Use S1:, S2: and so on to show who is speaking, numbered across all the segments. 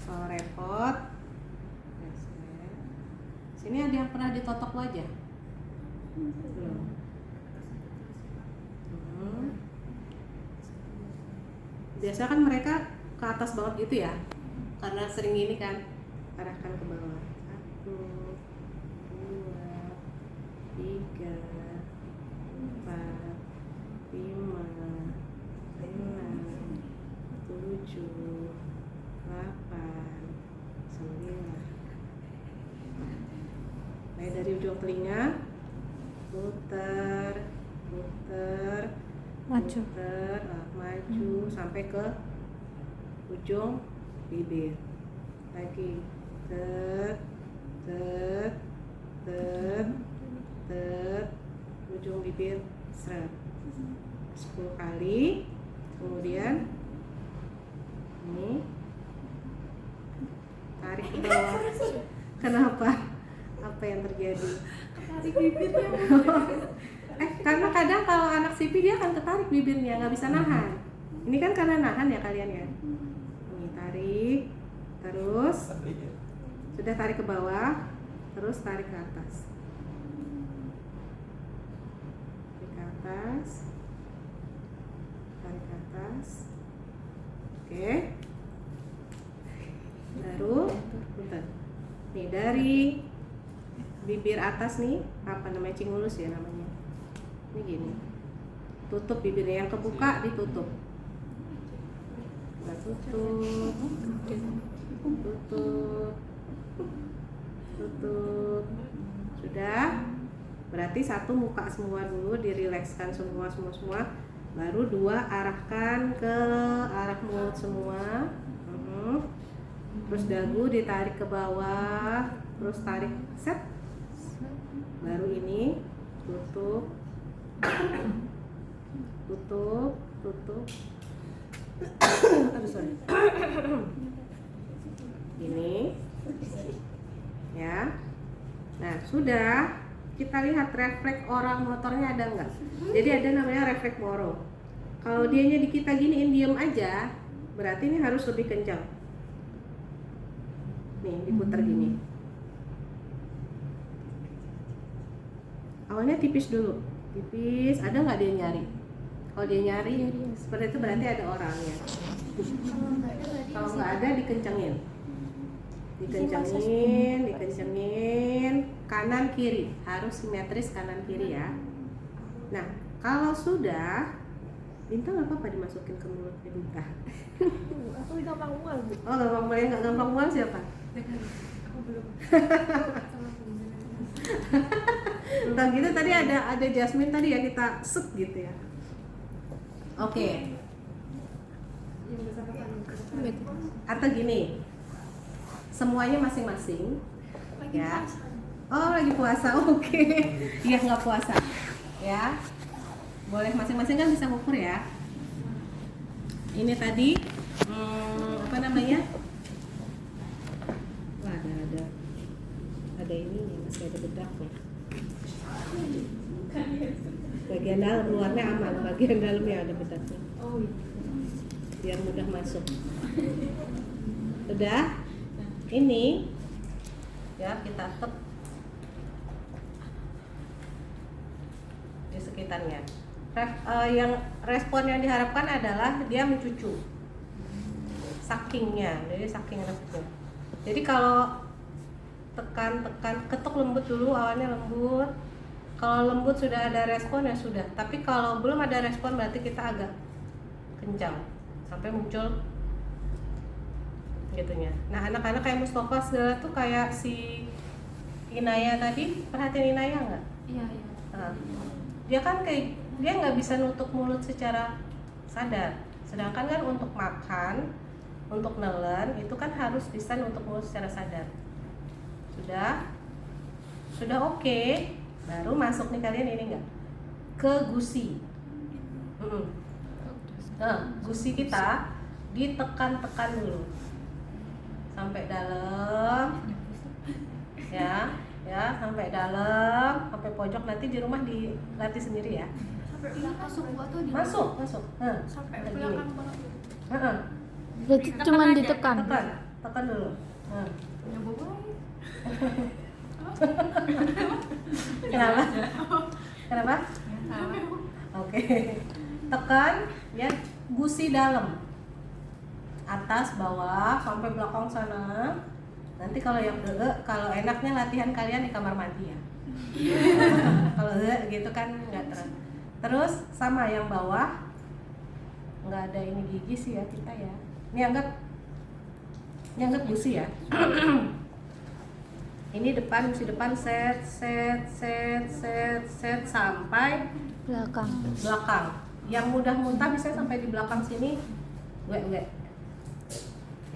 S1: Kalau repot, sini ada yang pernah ditotok wajah? Belum. Biasa kan mereka ke atas banget gitu ya, karena sering ini kan, arahkan ke bawah. 1, 2, 3, 4, 5, 6, 7, 8, 9. Mulai dari ujung telinga, putar,
S2: Maju.
S1: maju sampai ke ujung bibir. Lagi, ujung bibir, seret. 10 kali. Kemudian ini tarik ke bawah. Kenapa? Apa yang terjadi?
S3: Tarik bibirnya.
S1: Karena kadang kalau anak sipi dia akan ketarik bibirnya, nggak bisa nahan. Ini kan karena nahan ya kalian ya. Ini tarik, terus sudah tarik ke bawah, terus tarik ke atas. Tarik ke atas, tarik ke atas. Oke. Baru, bentar. Nih dari bibir atas nih, apa namanya, cingulus ya namanya. Ini gini, tutup bibirnya, yang kebuka ditutup. Nah, tutup, sudah. Berarti 1 muka semua dulu, dirilekskan semua. Baru 2 arahkan ke arah mulut semua. Terus dagu ditarik ke bawah, terus tarik, set. Baru ini tutup. Aduh, sorry. Ini ya. Nah, sudah. Kita lihat refleks orang motornya ada nggak? Jadi ada namanya refleks moro. Kalau dianya di kita giniin diem aja, berarti ini harus lebih kencang. Nih, diputar gini. Awalnya tipis dulu. Tipis, ada nggak dia nyari? Kalau dia nyari, seperti itu berarti ada orangnya. Kalau nggak ada, dikencengin. Kanan kiri, harus simetris kanan kiri ya. Nah, kalau sudah, Bintang nggak apa-apa dimasukin ke mulutnya Bintang.
S3: Aku gampang mual, Bu.
S1: Oh, gampang mual. Yang nggak gampang mual siapa?
S3: Aku belum.
S1: Entah gitu tadi ada Jasmine tadi ya, kita set gitu ya. Oke. Atau gini, semuanya masing-masing ya. Oh, lagi puasa, oke. Iya, nggak puasa ya, boleh masing-masing kan bisa ngukur ya. Ini tadi apa namanya, wah ada ini nih, masih ada bedak nih. Bagian dalam, luarnya aman, bagian dalamnya ada bedaknya.
S3: Oh iya.
S1: Biar mudah masuk. Udah, ini ya kita tep di sekitarnya. Yang respon yang diharapkan adalah dia mencucu, suckingnya, jadi sucking respon. Jadi kalau tekan, ketuk lembut dulu, awalnya lembut. Kalau lembut sudah ada respon ya sudah. Tapi kalau belum ada respon berarti kita agak kencang sampai muncul gitunya. Nah, anak-anak kayak Mustafa segala tuh kayak si Inaya tadi, perhatiin Inaya nggak?
S3: Iya.
S1: Nah, dia kan kayak dia nggak bisa nutup mulut secara sadar. Sedangkan kan untuk makan, untuk nelen itu kan harus bisa nutup mulut secara sadar. Sudah oke. Baru masuk nih kalian ini enggak ke gusi. Nah, gusi kita ditekan-tekan dulu sampai dalam ya sampai dalam, sampai pojok. Nanti di rumah dilatih sendiri ya.
S3: Sampai masuk atau di
S1: Masuk.
S3: sampai belakang banget.
S2: Berarti cuma ditekan.
S1: tekan dulu. Nah.
S3: Ya bobo.
S1: Kenapa? Kenapa? Oke. Tekan ya, gusi dalam. Atas, bawah, sampai belakang sana. Nanti kalau yang kalau enaknya latihan kalian di kamar mandi ya. Kalau gitu kan nggak terus sama yang bawah, nggak ada ini gigi sih ya kita ya. Ini anggap gusi ya. Ini depan, gusi depan, set sampai
S2: belakang.
S1: Yang mudah muntah bisa sampai di belakang sini, gue.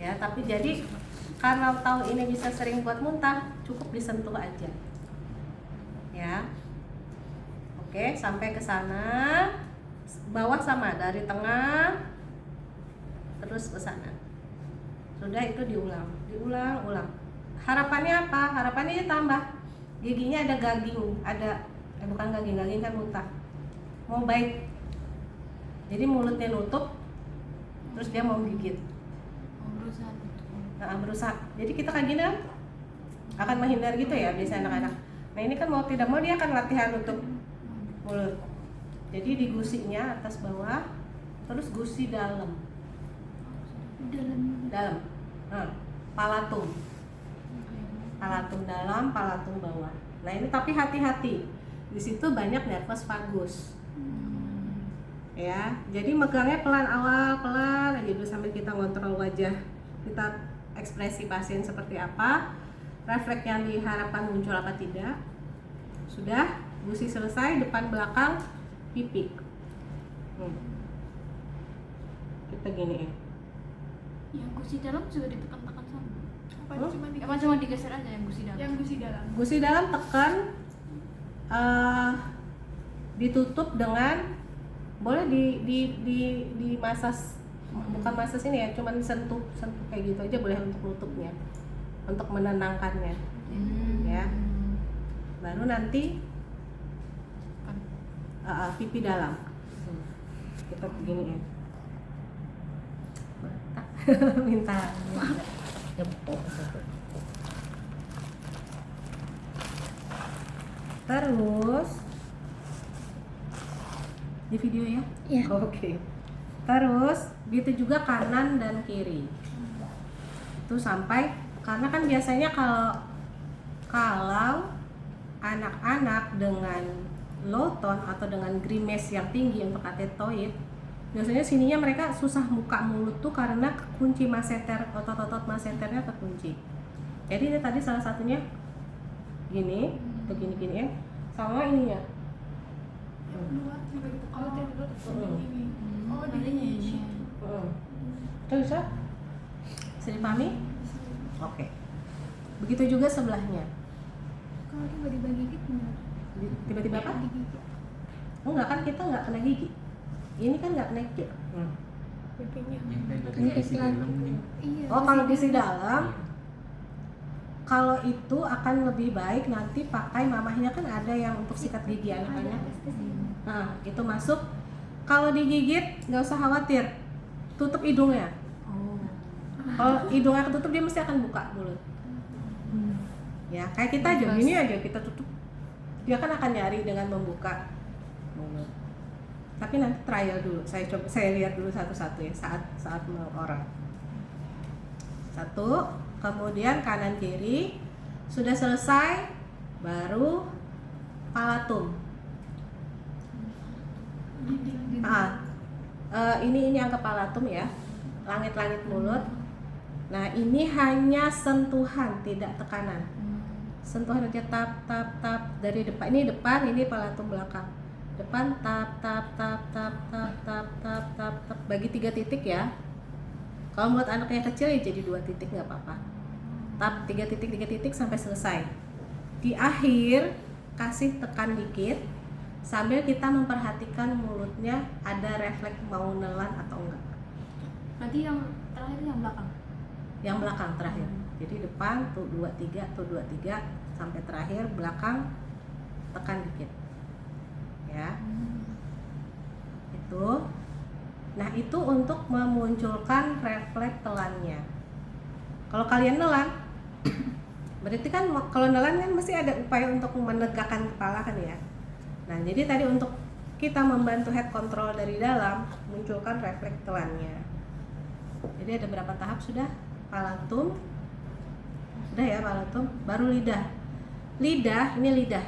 S1: Ya, tapi jadi karena tahu ini bisa sering buat muntah, cukup disentuh aja. Ya. Oke, sampai ke sana. Bawah sama, dari tengah terus ke sana. Sudah, itu diulang. Harapannya apa? Harapannya ditambah. Giginya ada gaging, bukan gaging kan muntah. Mau baik. Jadi mulutnya nutup, terus dia mau gigit. Berusaha. Jadi kita kayak gini akan menghindar gitu ya biasa anak-anak. Nah ini kan mau tidak mau dia akan latihan untuk mulut. Jadi di gusinya atas bawah, terus gusi dalam. Nah, palatum dalam, palatum bawah. Nah ini tapi hati-hati. Di situ banyak nervus vagus. Ya, jadi megangnya pelan aja dulu sambil kita ngontrol wajah. Kita ekspresi pasien seperti apa, refleks yang diharapkan muncul apa tidak. Sudah, gusi selesai, depan belakang pipi. Kita giniin.
S3: Yang gusi dalam juga ditekan-tekan sama.
S2: Apa cuma digeser aja yang gusi dalam?
S3: Yang gusi dalam.
S1: Gusi dalam tekan, ditutup dengan boleh di masas, bukan masas ini ya, cuman sentuh kayak gitu aja boleh untuk nutupnya, untuk menenangkannya. Ya. Baru nanti pipi dalam. Kita begini ya. Minta jempol satu. Terus di video ya?
S2: Iya.
S1: Oke. Terus gitu juga kanan dan kiri. Itu sampai, karena kan biasanya kalau anak-anak dengan low tone atau dengan grimace yang tinggi untuk atetoid, biasanya sininya mereka susah buka mulut tuh karena kunci masseter, otot-otot masseternya terkunci. Jadi ini tadi salah satunya gini, atau gini ya, sama ininya.
S3: Yang kedua juga ditekan. Ini. Oh, di
S2: ini.
S1: Itu bisa? Bisa dipahami? Oke. Begitu juga sebelahnya.
S3: Kalau tiba-tiba gigit gimana?
S1: Tiba-tiba apa?
S3: Digigit.
S1: Enggak, kan kita nggak kena gigi. Ini kan nggak kena gigi.
S3: Pipinya. Iya.
S1: Oh, kalau gusi dalam, kalau itu akan lebih baik nanti pakai mamahnya, kan ada yang untuk sikat gigi anak-anak. Nah, itu masuk. Kalau digigit nggak usah khawatir, tutup hidungnya. Kalau hidungnya ketutup dia mesti akan buka mulut. Ya, kayak kita aja, gini aja kita tutup, dia kan akan nyari dengan membuka mulut. Tapi nanti trial dulu, saya lihat dulu satu-satu ya saat orang. Satu, kemudian kanan kiri, sudah selesai, baru palatum. Ini anggap palatum ya, langit-langit mulut. Nah ini hanya sentuhan, tidak tekanan. Sentuhan aja, tap dari depan. Ini depan, ini palatum belakang. Depan tap. Bagi 3 titik ya. Kalau buat anaknya kecil ya jadi 2 titik nggak apa-apa. Tap 3 titik sampai selesai. Di akhir kasih tekan dikit sambil kita memperhatikan mulutnya ada refleks mau nelan atau enggak.
S2: Berarti yang terakhir yang belakang?
S1: Yang belakang terakhir. Jadi depan tuh 2-3 sampai terakhir, belakang tekan dikit. Ya. Itu. Nah, itu untuk memunculkan refleks telannya. Kalau kalian nelan, berarti kan kalau nelan kan mesti ada upaya untuk menegakkan kepala kan ya. Nah, jadi tadi untuk kita membantu head control dari dalam, munculkan refleks telannya. Jadi ada berapa tahap sudah? Palatum, sudah ya palatum, baru lidah. Lidah, ini lidah.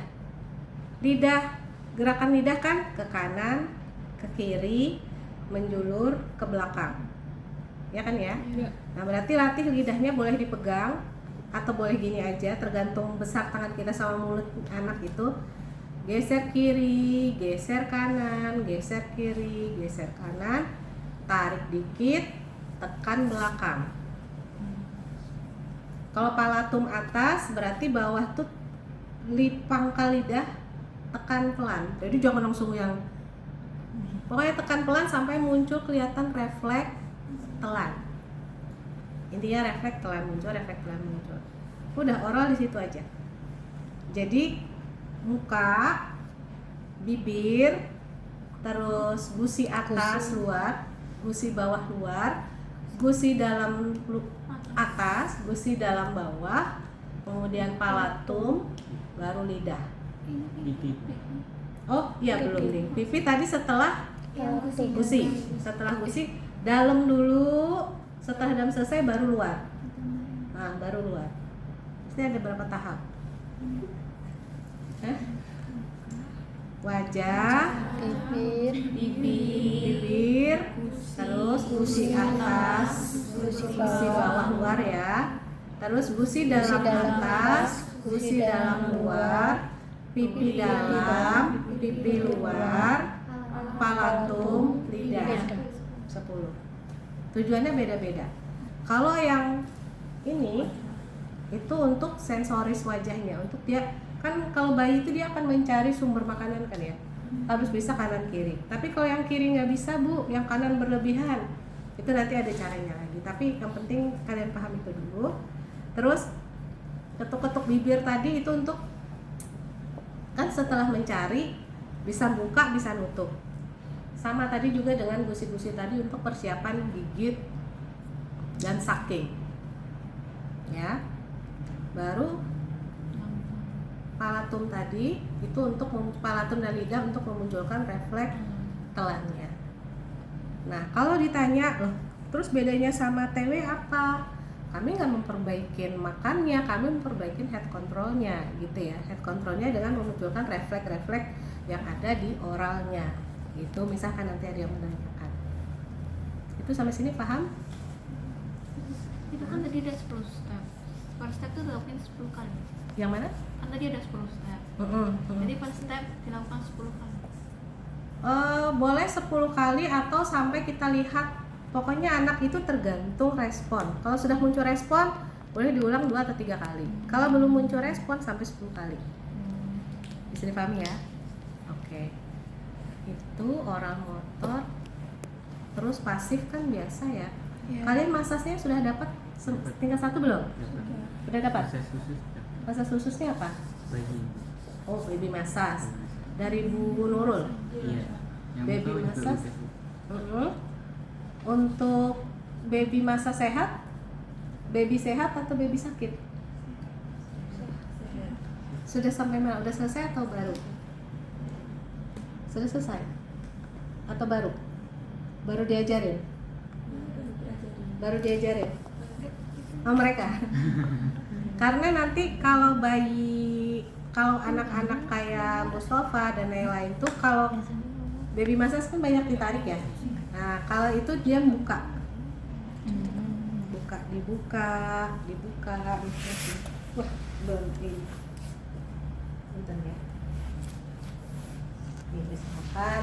S1: Lidah, gerakan lidah kan ke kanan, ke kiri, menjulur ke belakang. Ya kan ya? Nah, berarti latih lidahnya boleh dipegang atau boleh gini aja, tergantung besar tangan kita sama mulut anak itu. Geser kiri, geser kanan, geser kiri, geser kanan, tarik dikit, tekan belakang. Kalau palatum atas berarti bawah tuh pangkal lidah tekan pelan. Jadi jangan langsung yang pokoknya tekan pelan sampai muncul kelihatan refleks telan. Intinya refleks telan muncul, refleks telan muncul. Udah oral di situ aja. Jadi muka, bibir, terus gusi atas luar, gusi bawah luar, gusi dalam atas, gusi dalam bawah, kemudian palatum, baru lidah. Oh iya belum nih. Pipi tadi setelah gusi, setelah gusi dalam dulu, setelah dalam selesai baru luar. Nah baru luar. Ini ada berapa tahap? Wajah, bibir, terus gusi atas, gusi bawah luar ya, terus gusi dalam atas, gusi dalam luar, pipi dalam, pipi luar, palatum, lidah. 10. Tujuannya beda-beda. Kalau yang ini itu untuk sensoris wajahnya, untuk dia kan kalau bayi itu dia akan mencari sumber makanan kan ya, harus bisa kanan kiri. Tapi kalau yang kiri nggak bisa bu, yang kanan berlebihan, itu nanti ada caranya lagi. Tapi yang penting kalian paham itu dulu. Terus ketuk-ketuk bibir tadi itu untuk kan setelah mencari bisa buka bisa nutup. Sama tadi juga dengan gusi-gusi tadi untuk persiapan gigit dan sucking. Ya, baru palatum tadi itu untuk palatum dan lidah untuk memunculkan refleks telannya. Nah kalau ditanya loh, terus bedanya sama TW apa? Kami nggak memperbaikin makannya, kami memperbaikin head controlnya gitu ya. Head controlnya dengan memunculkan refleks-refleks yang ada di oralnya. Gitu misalkan nanti ada yang menanyakan. Itu sampai sini paham?
S2: Itu kan tadi ada 10 step. Per step itu dilakukan 10 kali.
S1: Yang mana?
S2: Kan tadi ada 10 step. Jadi per step dilakukan 10 kali.
S1: Boleh 10 kali atau sampai kita lihat. Pokoknya anak itu tergantung respon. Kalau sudah muncul respon, boleh diulang 2 atau 3 kali. Kalau belum muncul respon sampai 10 kali. Bisa dipahami ya? Oke. Itu oral motor. Terus pasif kan biasa ya. Kalian masasnya sudah dapat tingkat 1 belum? Sudah dapat? Masas khususnya apa? Oh, baby massage dari Bu Nurul.
S4: Iya.
S1: Baby massage. Untuk baby masa sehat, baby sehat atau baby sakit? Sudah sampai mana? Udah selesai atau baru? Sudah selesai? Atau baru? Baru diajarin? Baru diajarin? Oh mereka? Karena nanti kalau anak-anak kayak Mustafa dan lain-lain tuh kalau baby massage kan banyak ditarik ya. Nah kalau itu dia dibuka, wah belum ini, bentar ya. Ini misalkan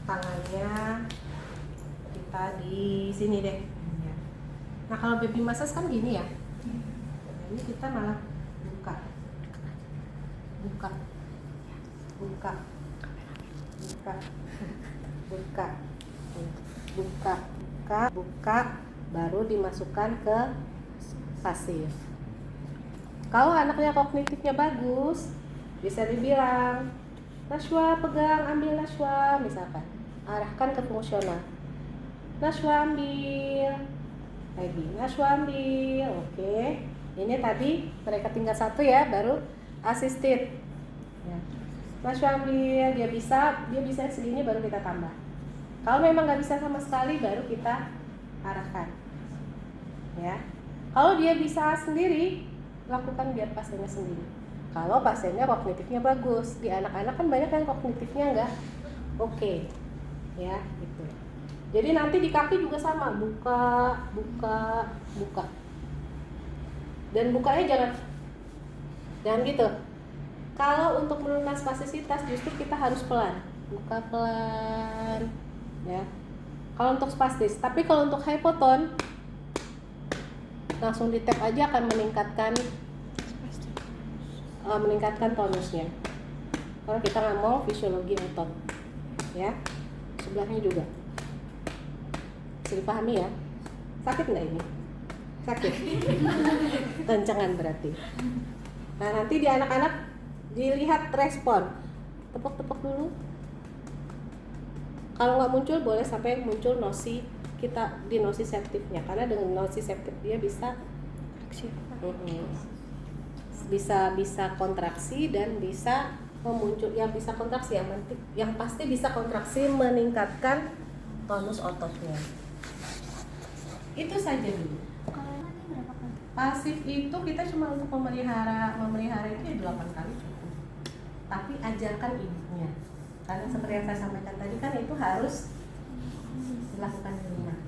S1: tangannya kita di sini deh. Nah kalau baby massage kan gini ya. Ini kita malah buka, baru dimasukkan ke pasif. Kalau anaknya kognitifnya bagus, bisa dibilang Nashwa pegang, ambil Nashwa, misalkan arahkan ke fungsional. Nashwa ambil, lagi. Nashwa ambil, oke. Ini tadi mereka tinggal satu ya, baru assisted. Ya. Nashwa ambil, dia bisa segini baru kita tambah. Kalau memang nggak bisa sama sekali, baru kita arahkan. Ya. Kalau dia bisa sendiri, lakukan biar pasiennya sendiri. Kalau pasiennya kognitifnya bagus, di anak-anak kan banyak yang kognitifnya nggak oke. Ya, gitu. Jadi nanti di kaki juga sama, buka. Dan bukanya jangan gitu. Kalau untuk menurunkan spastisitas justru kita harus pelan, buka pelan, ya. Kalau untuk spastis, tapi kalau untuk hypoton langsung di tap aja akan meningkatkan tonusnya. Kalau kita nggak mau fisiologi otot, ya. Sebelahnya juga. Bisa dipahami ya? Sakit nggak ini? Sakit. Tencangan berarti. Nah nanti di anak-anak dilihat respon. Tepuk-tepuk dulu. Kalau nggak muncul boleh sampai muncul nosi, kita di nosiceptifnya, karena dengan nosiceptif dia bisa bisa kontraksi dan bisa memuncul, yang bisa kontraksi yang pasti bisa kontraksi meningkatkan tonus ototnya. Itu saja dulu.
S2: Kalau yang ini berapa kali?
S1: Pasif itu kita cuma untuk memelihara itu ya 8 kali cukup. Tapi ajarkan ibunya. Karena seperti yang saya sampaikan tadi kan itu harus dilakukan di rumah.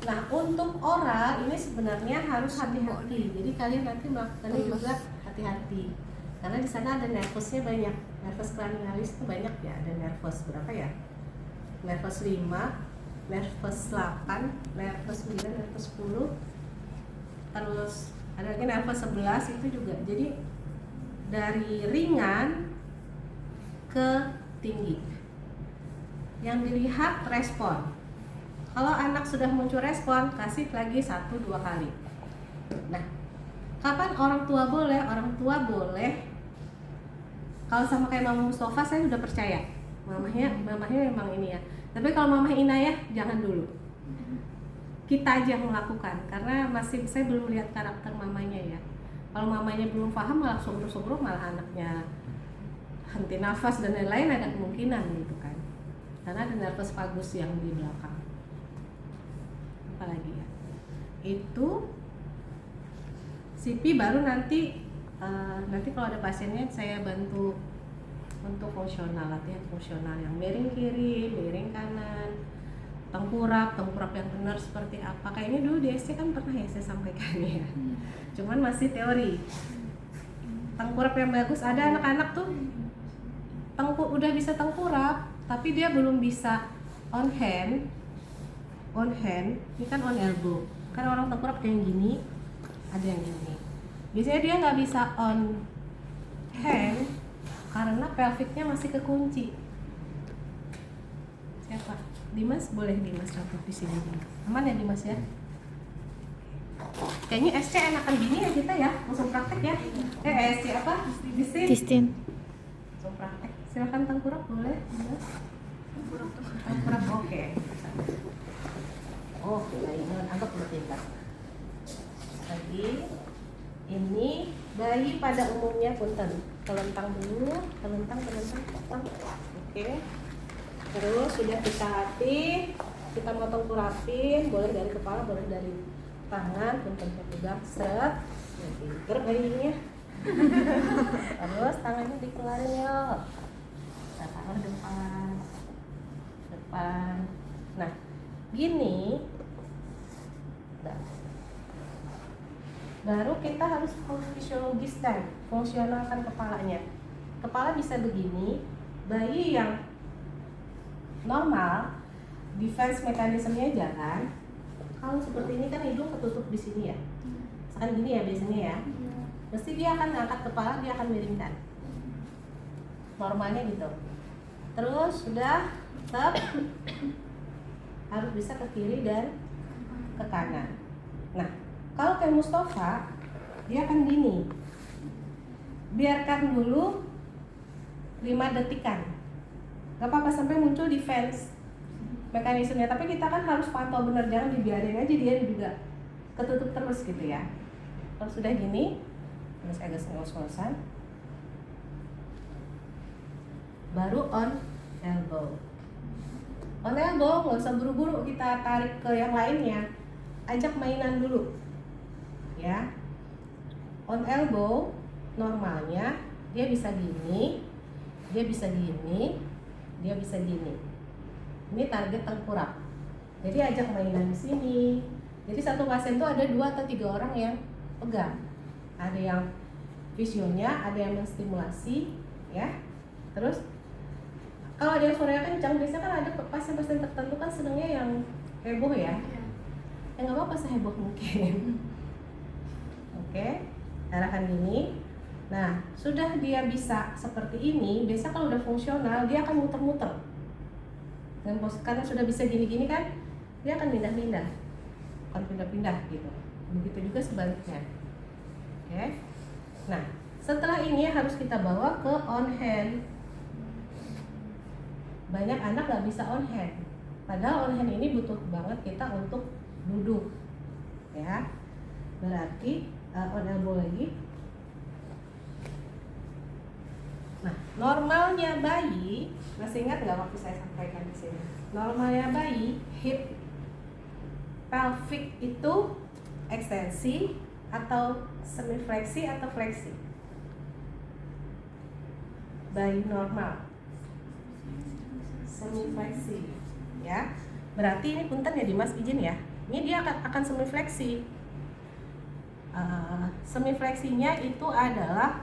S1: Nah untuk oral ini sebenarnya harus hati-hati. Jadi kalian nanti melakukannya juga hati-hati. Karena di sana ada nervusnya banyak. Nervus craniosalis itu banyak ya. Ada nervus berapa ya? Nervus 5, nervus 8, nervus 9, nervus 10. Terus ada lagi nervus 11 itu juga. Jadi dari ringan ke tinggi. Yang dilihat respon. Kalau anak sudah muncul respon, kasih lagi 1-2 kali. Nah, kapan orang tua boleh? Orang tua boleh. Kalau sama kayak Mama Mustafa saya sudah percaya. Mamahnya memang ini ya. Tapi kalau Mamah Inayah jangan dulu. Kita aja yang melakukan karena saya belum lihat karakter mamanya ya. Kalau mamanya belum paham malah sobrok-sobrok, malah anaknya henti nafas dan lain-lain, ada kemungkinan gitu kan. Karena ada nervus vagus yang di belakang. Apalagi ya. Itu CP baru nanti kalau ada pasiennya saya bantu untuk fungsional, latihan fungsional yang miring kiri, miring kanan, tengkurap yang benar seperti apa. Kayaknya dulu di SC kan pernah ya saya sampaikan ya. Cuman masih teori. Tengkurap yang bagus, ada anak-anak tuh udah bisa tengkurap, tapi dia belum bisa on hand. Ini kan on elbow. Kan orang tengkurap kayak gini, ada yang gini. Biasanya dia nggak bisa on hand karena pelviknya masih kekunci. Siapa? Dimas, boleh Dimas contoh di sini. Aman ya Dimas ya? Kayaknya SC enakan gini ya kita ya, langsung praktek ya. SC apa? Distin. Langsung praktek. Silakan tengkurap boleh, Dimas. Tengkurap oke. Oke, baik. Anggap bertindak. Lagi. Ini bayi pada umumnya punten. Telentang dulu, telentang. Oke. Terus sudah kita latih, kita mau tengkurapin, boleh dari kepala, boleh dari tangan, punten pegang, set. Pinter bayinya. Terus tangannya dikeluarin yuk. Nah, tangan depan. Nah, gini. Nah. Baru kita harus fisiologiskan, fungsionalkan kepalanya. Kepala bisa begini. Bayi yang normal, defense mekanismenya jalan. Kalau seperti ini kan hidung ketutup di sini ya. Misalkan gini ya biasanya ya. Mesti dia akan angkat kepala, dia akan miringkan. Normalnya gitu. Terus sudah tetap harus bisa ke kiri dan ke kanan. Nah, kalau kayak Mustafa, dia akan gini. Biarkan dulu 5 detikan. Gak apa-apa sampai muncul defense mekanismenya. Tapi kita kan harus pantau benar, jangan dibiarin aja dia juga ketutup terus gitu ya. Kalau sudah gini, terus agak ngos-ngosan, baru on elbow. On elbow nggak usah buru-buru kita tarik ke yang lainnya, ajak mainan dulu, ya. On elbow normalnya dia bisa gini, dia bisa gini, dia bisa gini. Ini target tengkorak. Jadi ajak mainan di sini. Jadi satu pasien tuh ada 2 atau 3 orang yang pegang. Ada yang visionya, ada yang menstimulasi, ya. Terus kalau ada yang suaranya kencang, biasanya kan ada pasien-pasien tertentu kan senangnya yang heboh ya. Ya nggak apa-apa seheboh mungkin. Oke, arahkan gini. Nah, sudah dia bisa seperti ini, biasa kalau udah fungsional dia akan muter-muter. Dan karena sudah bisa gini-gini kan, dia akan pindah-pindah, akan pindah-pindah gitu. Begitu juga sebaliknya. Oke. Nah, setelah ini harus kita bawa ke on hand. Banyak anak nggak bisa on hand, padahal on hand ini butuh banget kita untuk duduk, ya. Berarti on elbow lagi. Nah, normalnya bayi, masih ingat nggak waktu saya sampaikan di sini? Normalnya bayi, hip pelvic itu ekstensi atau semi fleksi atau fleksi. Bayi normal semi fleksi, ya. Berarti ini punten ya Dimas, izin ya. Ini dia akan semi fleksi. Semi fleksinya itu adalah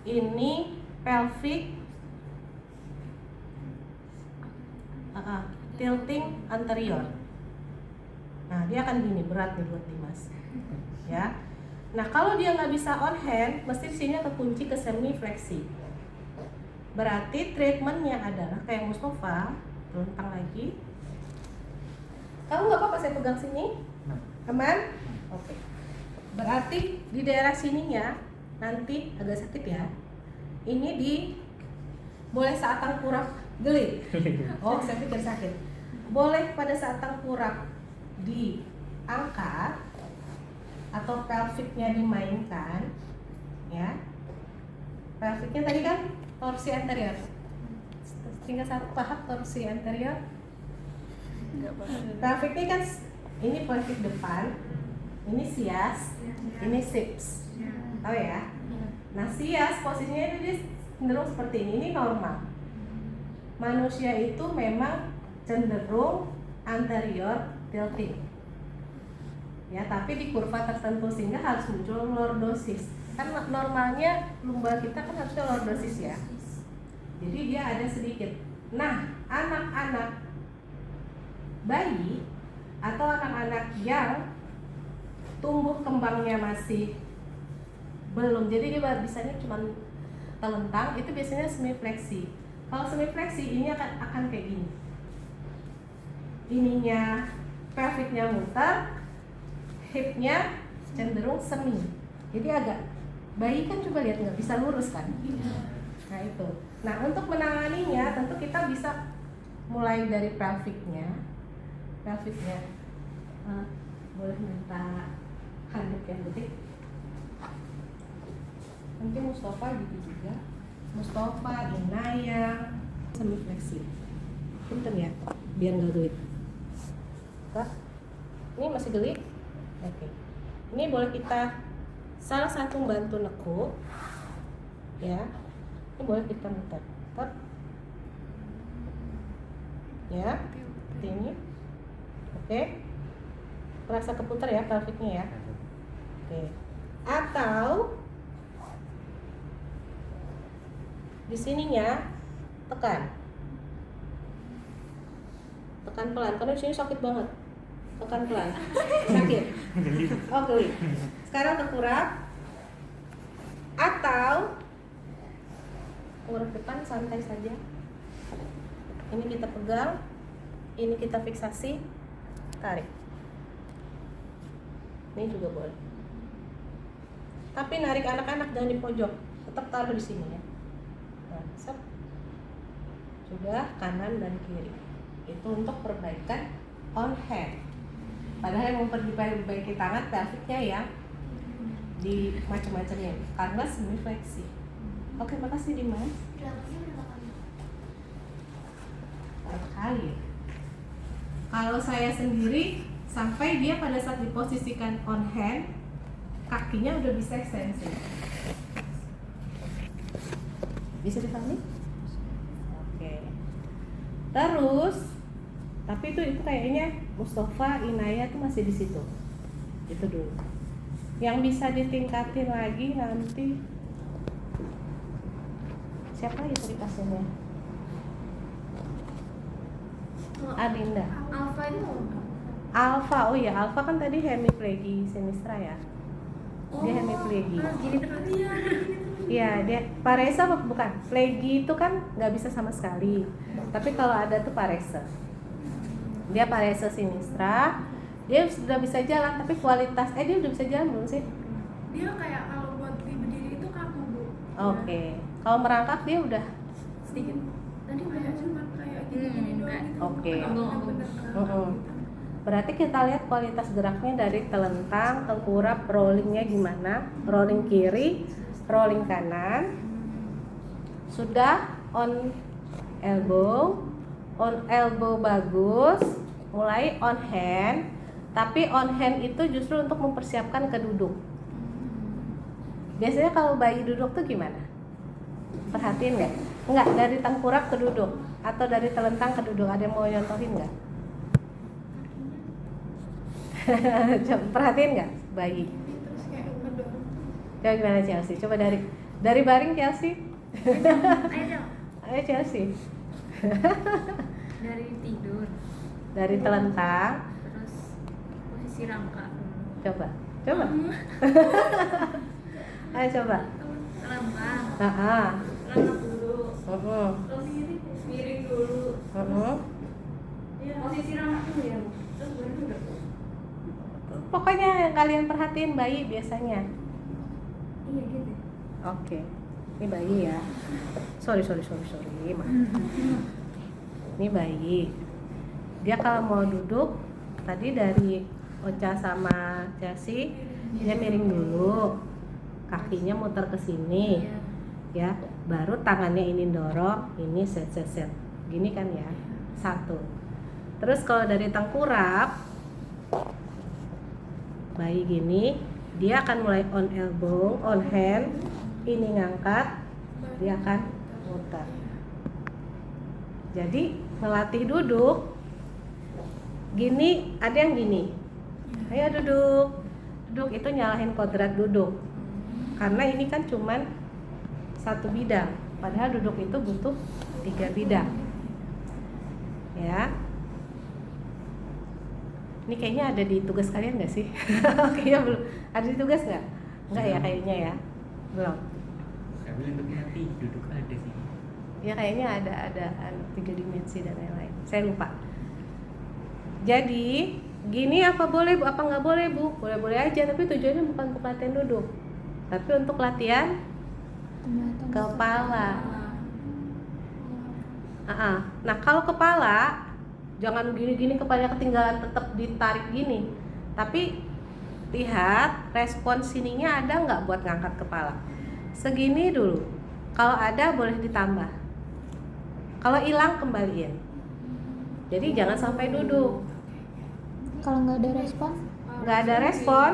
S1: ini pelvic tilting anterior. Nah, dia akan gini, berat nih buat Dimas, ya. Nah, kalau dia nggak bisa on hand, mesti sini kekunci ke semi fleksi. Berarti treatmentnya adalah kayak Mustafa, telentang lagi. Kamu nggak apa-apa saya pegang sini, aman? Oke. Berarti di daerah sininya nanti agak sakit ya. Ini boleh saat tengkorak geli. Oh, saya pikir sakit. Boleh pada saat tengkorak diangkat atau pelviknya dimainkan, ya. Pelviknya tadi kan torsi anterior. Tinggal satu tahap torsi anterior. Pelvic ini kan ini pelvic depan, ini sias, ini sips. Tahu ya? Nah, sias posisinya itu dia cenderung seperti ini normal. Manusia itu memang cenderung anterior tilting. Ya, tapi di kurva tertentu sehingga harus muncul lordosis. Kan normalnya lumbar kita kan harusnya lordosis ya. Jadi dia ada sedikit. Nah, anak-anak bayi atau anak-anak yang tumbuh kembangnya masih belum, jadi dia bisanya cuma telentang, itu biasanya semi fleksi. Kalau semi fleksi ini akan kayak gini. Ininya pelviknya muter, hipnya cenderung semi. Jadi agak, bayi kan coba lihat nggak bisa lurus kan? Nah itu. Nah, untuk menanganinya tentu kita bisa mulai dari pelviknya. Boleh minta handuk yang detik. Nanti Mustafa gitu juga. Mustafa, Inaya, semi fleksi. Punten ya, biar nggak geli. Ini masih geli? Oke. Ini boleh kita salah satu bantu nekuk, ya. Ini boleh kita muter, ya, seperti ini. Oke, terasa keputar ya pelviknya ya. Oke, atau di sininya tekan pelan, karena di sini sakit banget. Tekan pelan, sakit. Oh geli. Sekarang tengkurap, atau tengkurap depan santai saja. Ini kita pegang, ini kita fiksasi, tarik. Ini juga boleh. Tapi narik anak-anak jangan di pojok, tetap taruh di sini ya. Nah, set. Sudah kanan dan kiri. Itu untuk perbaikan on hand. Padahal yang memperbaiki tangan pelviknya ya di macam-macamnya karena semi fleksi. Oke, makasih Dimas. Berapa kali ya? Kalau saya sendiri sampai dia pada saat diposisikan on hand, kakinya udah bisa ekstensi. Bisa dipahami? Oke. Terus, tapi itu kayaknya Mustafa, Inaya tuh masih di situ. Itu dulu. Yang bisa ditingkatin lagi nanti siapa ya tadi pasiennya? Adinda.
S2: Alfa itu
S1: Alfa, oh ya Alfa kan tadi hemiplegi sinistra ya. Dia hemiplegi.
S2: gini terus dia.
S1: Iya, dia paresa bukan. Plegi itu kan nggak bisa sama sekali. Tapi kalau ada tuh paresa. Dia paresa sinistra. Dia sudah bisa jalan, tapi kualitas dia udah bisa jalan belum sih?
S3: Dia kayak kalau buat berdiri itu kaku, Bu.
S1: Oke. Kalau merangkak dia udah
S2: Sedikit.
S3: Tadi kayak cuma kayak gini-gini doang gitu.
S1: Oke.
S3: Bener-bener
S1: Mm-mm. Berarti kita lihat kualitas geraknya dari telentang, tengkurap, rollingnya gimana, rolling kiri, rolling kanan, sudah on elbow bagus, mulai on hand, tapi on hand itu justru untuk mempersiapkan ke duduk. Biasanya kalau bayi duduk tuh gimana? Perhatiin nggak? Nggak, dari tengkurap ke duduk atau dari telentang ke duduk, ada yang mau nyontohin nggak? Coba perhatiin nggak bayi?
S3: terus kayak ngedorong.
S1: Coba gimana Chelsea? Coba dari baring Chelsea.
S2: Ayo
S1: Ayo Chelsea.
S2: dari tidur
S1: Dari telentang.
S2: terus posisi rangka
S1: Coba. Ayo coba.
S2: telentang
S1: Ah.
S2: rangka dulu terus miring dulu posisi rangka dulu ya terus baru duduk.
S1: Pokoknya yang kalian perhatiin bayi biasanya.
S2: Iya gitu.
S1: Oke. Ini bayi ya. Sorry. Maaf. Ini bayi. Dia kalau mau duduk tadi dari Ocha sama Chelsea, dia miring dulu. Kakinya muter ke sini. Ya, baru tangannya ini dorong, ini set. Gini kan ya. 1. Terus kalau dari tengkurap bayi gini, dia akan mulai on elbow, on hand, ini ngangkat, dia akan muter. Jadi melatih duduk, gini, ada yang gini, ayo duduk itu nyalahin kodrat duduk, karena ini kan cuman 1 bidang, padahal duduk itu butuh 3 bidang, ya. Ini kayaknya ada di tugas kalian nggak sih? Kayaknya belum. Ada di tugas nggak? Nggak ya kayaknya ya. Belum.
S4: Kami untuk nanti duduk ada sih.
S1: Ya kayaknya ada 3 dimensi dan lain-lain. Saya lupa. Jadi gini apa boleh Bu? Apa nggak boleh Bu? Boleh-boleh aja. Tapi tujuannya bukan untuk latihan duduk, tapi untuk latihan kepala. Nah kalau kepala jangan gini-gini kepalanya ketinggalan, tetap ditarik gini. Tapi lihat respon sininya ada nggak buat ngangkat kepala. Segini dulu. Kalau ada boleh ditambah. Kalau hilang kembaliin. Jadi jangan sampai duduk.
S5: Kalau nggak ada respon?
S1: Nggak ada respon,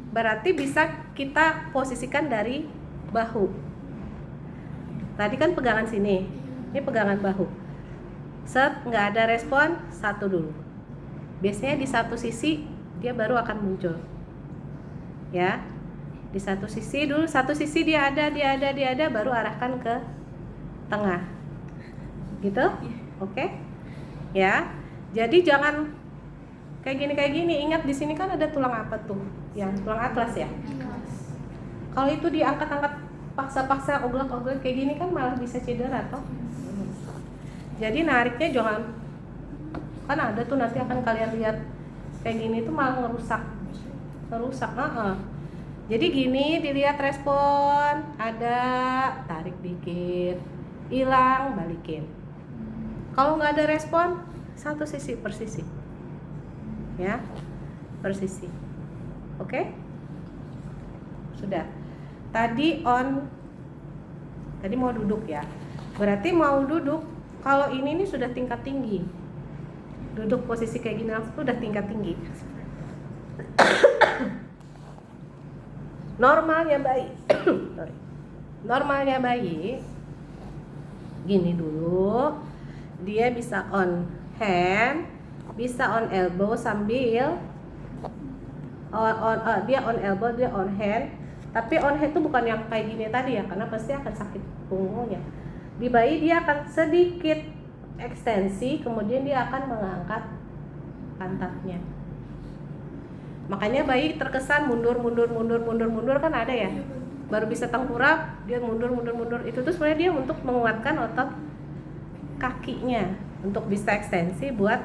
S1: berarti bisa kita posisikan dari bahu. Tadi kan pegangan sini, ini pegangan bahu. Set, nggak ada respon, 1 dulu. Biasanya di satu sisi dia baru akan muncul. Ya, di satu sisi dulu, satu sisi dia ada, baru arahkan ke tengah. Gitu, oke? Ya, jadi jangan kayak gini. Ingat di sini kan ada tulang apa tuh? Yang tulang atlas ya. Kalau itu diangkat-angkat paksa-paksa oglak-oglak kayak gini kan malah bisa cedera toh. Jadi nariknya jangan, kan ada tuh nanti akan kalian lihat kayak gini tuh malah ngerusak. Jadi gini, dilihat respon, ada, tarik dikit, hilang, balikin. Kalau nggak ada respon, 1 sisi per sisi, ya. persisi. Oke? Sudah. Tadi mau duduk ya. Berarti mau duduk, kalau ini nih sudah tingkat tinggi. Duduk posisi kayak gini langsung udah tingkat tinggi. Normalnya bayi sorry. Normalnya bayi gini dulu. Dia bisa on hand, bisa on elbow sambil dia on elbow, dia on hand. Tapi on hand itu bukan yang kayak gini tadi ya, karena pasti akan sakit punggungnya. Di bayi dia akan sedikit ekstensi, kemudian dia akan mengangkat pantatnya. Makanya bayi terkesan mundur kan ada ya. Baru bisa tengkurap, dia mundur. Itu tuh sebenarnya dia untuk menguatkan otot kakinya untuk bisa ekstensi buat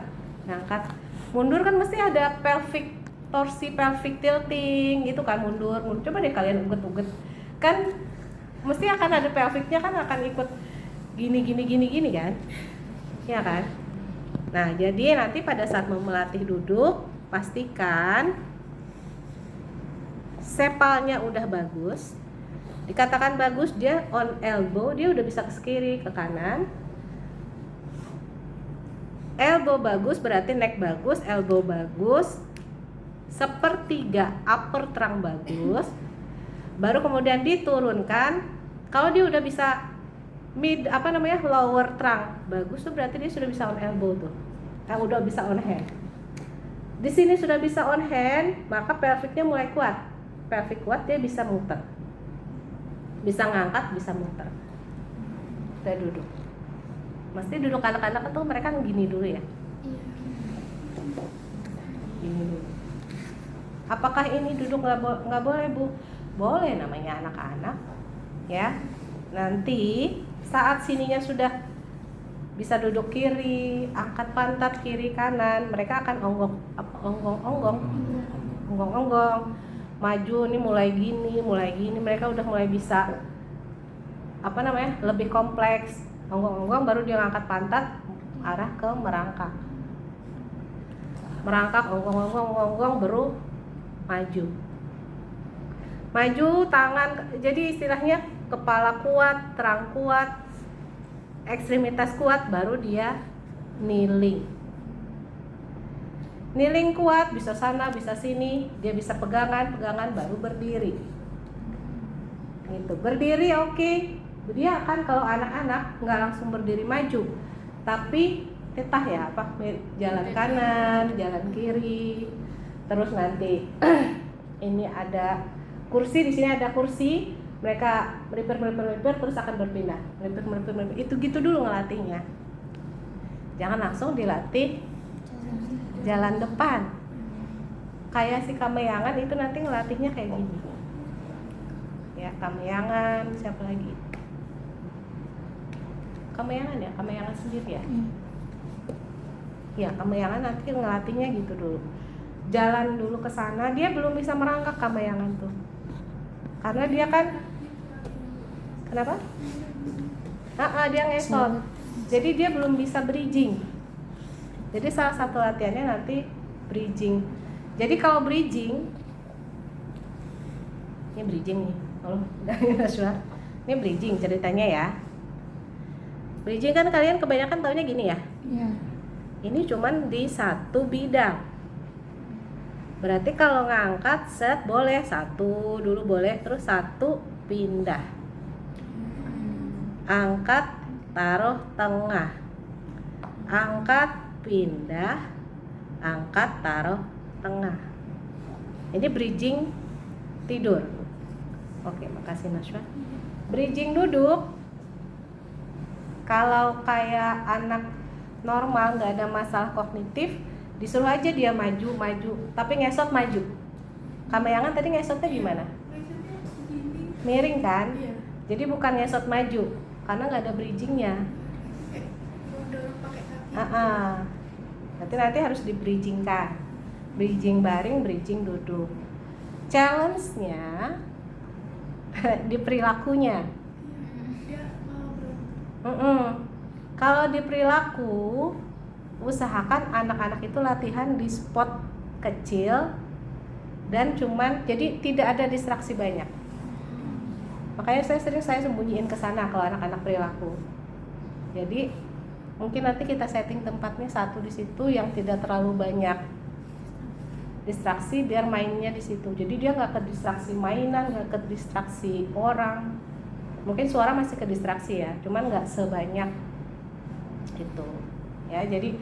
S1: ngangkat. Mundur kan mesti ada torsi pelvic tilting gitu kan, mundur. Coba deh kalian uget-uget. Kan mesti akan ada pelviknya kan akan ikut gini kan. Ya kan? Nah, jadi nanti pada saat melatih duduk, pastikan sepalnya udah bagus. Dikatakan bagus, dia on elbow, dia udah bisa ke kiri, ke kanan. Elbow bagus berarti neck bagus, elbow bagus, sepertiga upper trunk bagus. Baru kemudian diturunkan. Kalau dia udah bisa lower trunk bagus tuh berarti dia sudah bisa on elbow tuh. Udah bisa on hand. Di sini sudah bisa on hand, maka pelviknya mulai kuat. Pelvic kuat, dia bisa muter. Bisa ngangkat, bisa muter. Kita duduk. Mesti duduk anak-anak tuh mereka gini dulu ya. Gini dulu. Apakah ini duduk nggak boleh Bu? Boleh, namanya anak-anak. Ya. Nanti saat sininya sudah bisa duduk kiri, angkat pantat kiri kanan, mereka akan onggong, maju nih mulai gini, mereka udah mulai bisa lebih kompleks. Onggong baru dia ngangkat pantat arah ke merangkak, onggong baru maju tangan. Jadi istilahnya kepala kuat, terang kuat, ekstremitas kuat, baru dia kneeling kuat, bisa sana bisa sini, dia bisa pegangan baru berdiri. Gitu. Berdiri oke. Dia akan, kalau anak-anak nggak langsung berdiri maju, tapi tetah ya, jalan kanan, jalan kiri. Terus nanti ini ada kursi, di sini ada kursi, mereka melipir terus akan berpindah. Melipir. Itu gitu dulu ngelatihnya. Jangan langsung dilatih jalan depan. Kayak si kameyangan itu nanti ngelatihnya kayak gini. Ya, kameyangan, siapa lagi? Kameyangan sendiri ya. Ya, kameyangan nanti ngelatihnya gitu dulu. Jalan dulu ke sana, dia belum bisa merangkak kameyangan tuh. Karena dia kan kenapa? Dia ngesot. Jadi dia belum bisa bridging. Jadi salah satu latihannya nanti bridging. Jadi kalau bridging, ini bridging nih. Ini bridging ceritanya ya. Bridging kan kalian kebanyakan taunya gini ya.
S5: Iya.
S1: Ini cuman di satu bidang. Berarti kalau ngangkat set boleh satu dulu boleh, terus satu pindah. Angkat, taruh tengah. Angkat, pindah. Angkat, taruh tengah. Ini bridging tidur. Oke, makasih Naswa. Bridging duduk. Kalau kayak anak normal nggak ada masalah kognitif, disuruh aja dia maju, tapi ngesot maju. Kameyangan tadi ngesotnya gimana? Miring kan? Jadi bukan ngesot maju, karena nggak ada bridgingnya. Nanti harus di bridgingkan. Bridging baring, bridging duduk. Challenge-nya di perilakunya. Kalau di perilaku, usahakan anak-anak itu latihan di spot kecil dan cuman jadi tidak ada distraksi banyak. Makanya saya sembunyiin ke sana kalau anak-anak perilaku. Jadi mungkin nanti kita setting tempatnya satu di situ yang tidak terlalu banyak distraksi biar mainnya di situ. Jadi dia nggak ke distraksi mainan, nggak ke distraksi orang. Mungkin suara masih ke distraksi ya, cuman nggak sebanyak itu. Ya, jadi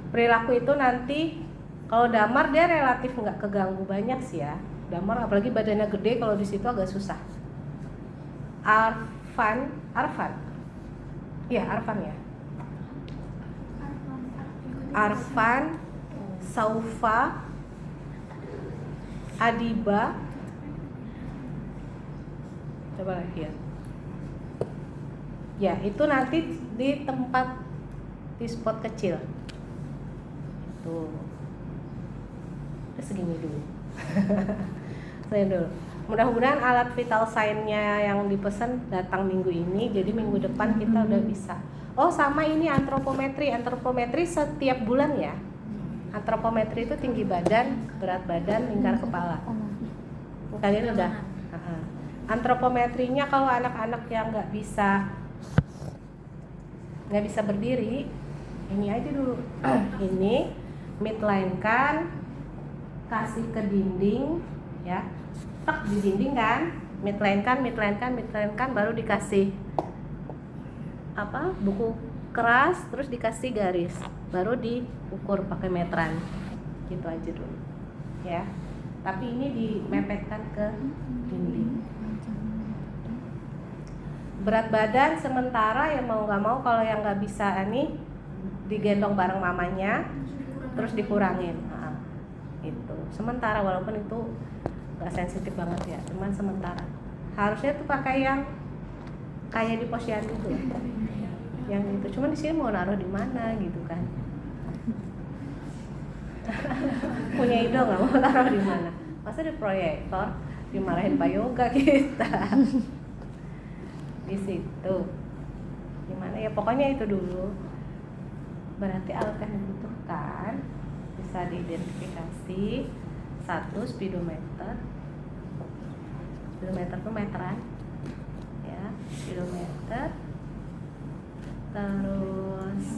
S1: perilaku itu nanti kalau Damar dia relatif nggak keganggu banyak sih ya. Damar apalagi badannya gede, kalau di situ agak susah. Arfan ya. Arfan, Saufa, Adiba, coba lagi ya. Ya, itu nanti di tempat di spot kecil. Tuh. Segini dulu. Saya dulu. Mudah-mudahan alat vital sign-nya yang dipesan datang minggu ini, jadi minggu depan kita udah bisa. Oh, sama ini antropometri. Antropometri setiap bulan ya. Antropometri itu tinggi badan, berat badan, lingkar kepala. Kalian udah? Antropometrinya kalau anak-anak yang nggak bisa berdiri, ini aja dulu. Ini midline kan, kasih ke dinding, ya. Tek di dinding kan, midline kan, baru dikasih buku keras, terus dikasih garis, baru diukur pakai meteran, gitu aja dulu, ya. Tapi ini dimepetkan ke dinding. Berat badan sementara ya mau nggak mau, kalau yang nggak bisa nih digendong bareng mamanya, terus dikurangin, itu sementara, walaupun itu nggak sensitif banget ya, cuman sementara. Harusnya tuh pakai yang kayak di posyandu tuh, yang itu. Cuman di sini mau naruh di mana gitu kan? Punya ide nggak mau naruh di mana? Masa di proyektor dimarahin Pak Yoga kita? Di situ gimana ya, pokoknya itu dulu. Berarti alat yang dibutuhkan bisa diidentifikasi. Satu, speedometer tuh meteran ya, speedometer. Terus